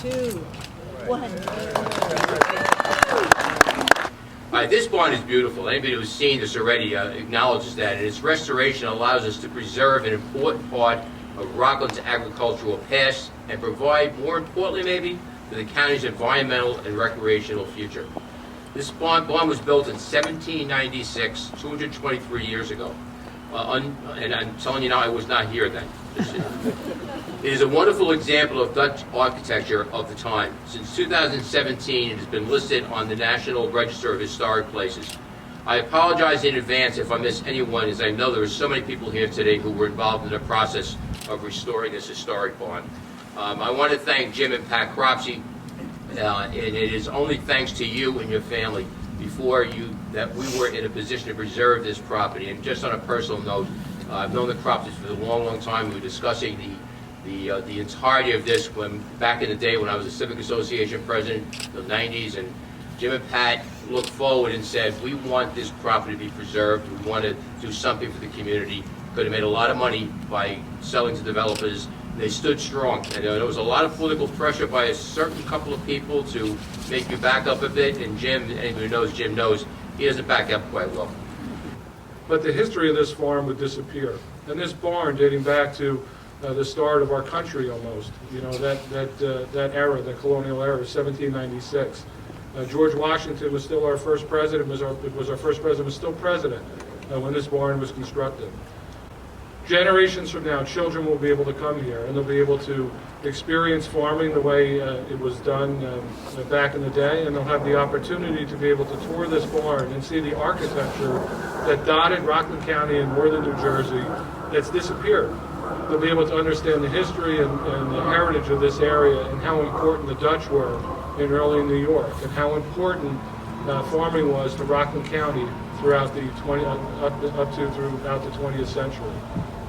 2, 1. All right, this barn is beautiful. Anybody who's seen this already acknowledges that. And its restoration allows us to preserve an important part of Rockland's agricultural past and provide, more importantly maybe, for the county's environmental and recreational future. This barn was built in 1796, 223 years ago. And I'm telling you now, I was not here then. It is a wonderful example of Dutch architecture of the time. Since 2017, it has been listed on the National Register of Historic Places. I apologize in advance if I miss anyone, as I know there are so many people here today who were involved in the process of restoring this historic barn. I want to thank Jim and Pat Cropsey, and it is only thanks to you and your family before you that we were in a position to preserve this property. And just on a personal note, I've known the Cropseys for a long, long time. We were discussing the entirety of this when back in the day when I was a Civic Association president in the 90s, and Jim and Pat looked forward and said, we want this property to be preserved. We want to do something for the community. Could have made a lot of money by selling to developers. They stood strong, and there was a lot of political pressure by a certain couple of people to make you back up a bit, and Jim, anybody who knows Jim knows, he doesn't back up quite well. But the history of this farm would disappear. And this barn, dating back to the start of our country almost, you know, that era, the colonial era, 1796. George Washington was still our first president, was still president when this barn was constructed. Generations from now, children will be able to come here and they'll be able to experience farming the way it was done back in the day, and they'll have the opportunity to be able to tour this barn and see the architecture that dotted Rockland County in northern New Jersey that's disappeared. They'll be able to understand the history and the heritage of this area and how important the Dutch were in early New York and how important farming was to Rockland County throughout the 20th century.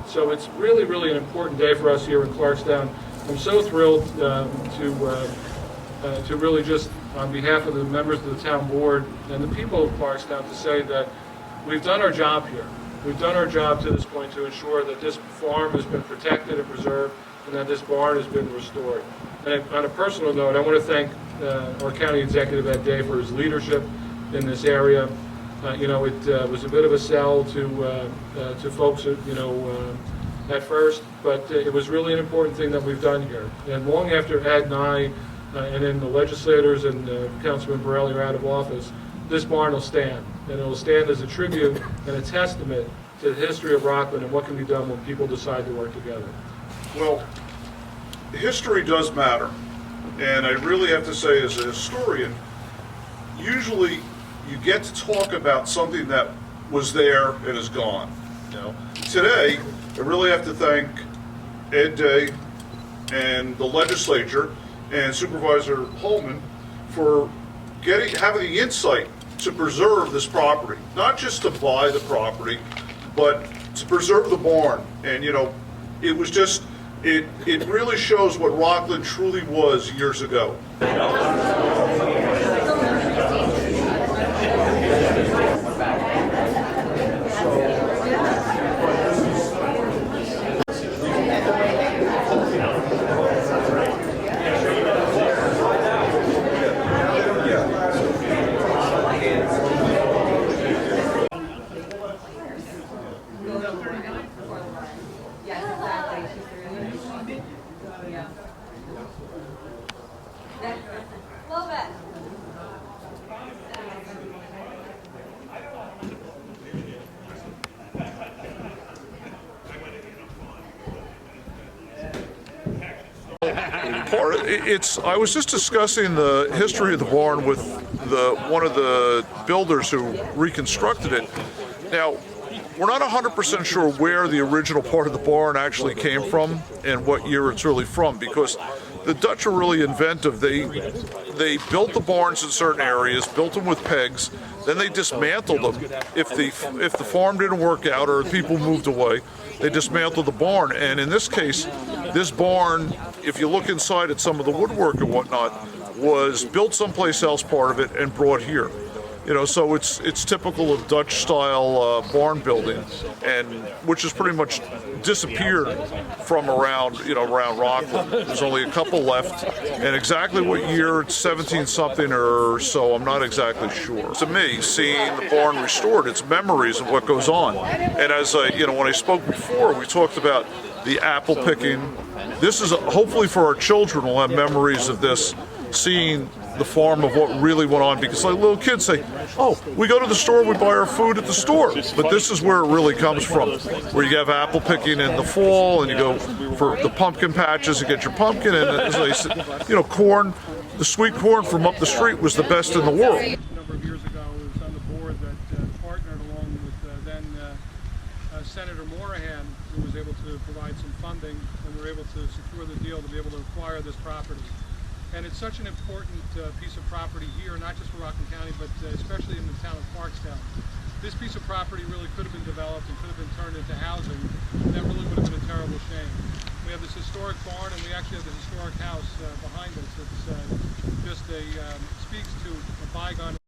So it's really, really an important day for us here in Clarkstown. I'm so thrilled to really just, on behalf of the members of the town board and the people of Clarkstown, to say that we've done our job here. We've done our job to this point to ensure that this farm has been protected and preserved and that this barn has been restored. And on a personal note, I want to thank our county executive Ed Day for his leadership in this area. You know, it was a bit of a sell to folks, you know, at first, but it was really an important thing that we've done here. And long after Ed and I, and then the legislators and Councilman Borelli are out of office, this barn will stand. And it will stand as a tribute and a testament to the history of Rockland and what can be done when people decide to work together. Well, history does matter. And I really have to say, as a historian, usually you get to talk about something that was there and is gone. You know, today, I really have to thank Ed Day and the legislature and Supervisor Holman for having the insight to preserve this property, not just to buy the property, but to preserve the barn. And you know, it was just, it really shows what Rockland truly was years ago. I was just discussing the history of the barn with one of the builders who reconstructed it. Now, we're not 100% sure where the original part of the barn actually came from and what year it's really from, because the Dutch are really inventive. They built the barns in certain areas, built them with pegs, then they dismantled them. If the farm didn't work out or people moved away, they dismantled the barn. And in this case, this barn, if you look inside at some of the woodwork and whatnot, was built someplace else, part of it, and brought here. So it's typical of Dutch style barn building, and which has pretty much disappeared from around Rockland. There's only a couple left, and exactly what year, it's 17 something or so, I'm not exactly sure. To me, seeing the barn restored, it's memories of what goes on. And as when I spoke before, we talked about the apple picking. This is hopefully for our children will have memories of this, seeing the farm of what really went on, because like little kids say, oh, we go to the store, we buy our food at the store, but this is where it really comes from, where you have apple picking in the fall and you go for the pumpkin patches and get your pumpkin, and as I said, corn, the sweet corn from up the street was the best in the world. A number of years ago, I was on the board that partnered along with then Senator Morahan, who was able to provide some funding, and we were able to secure the deal to be able to acquire this property. And it's such an important piece of property here, not just for Rockland County, but especially in the town of Clarkstown. This piece of property really could have been developed and could have been turned into housing, and that really would have been a terrible shame. We have this historic barn, and we actually have the historic house behind us. It's just speaks to a bygone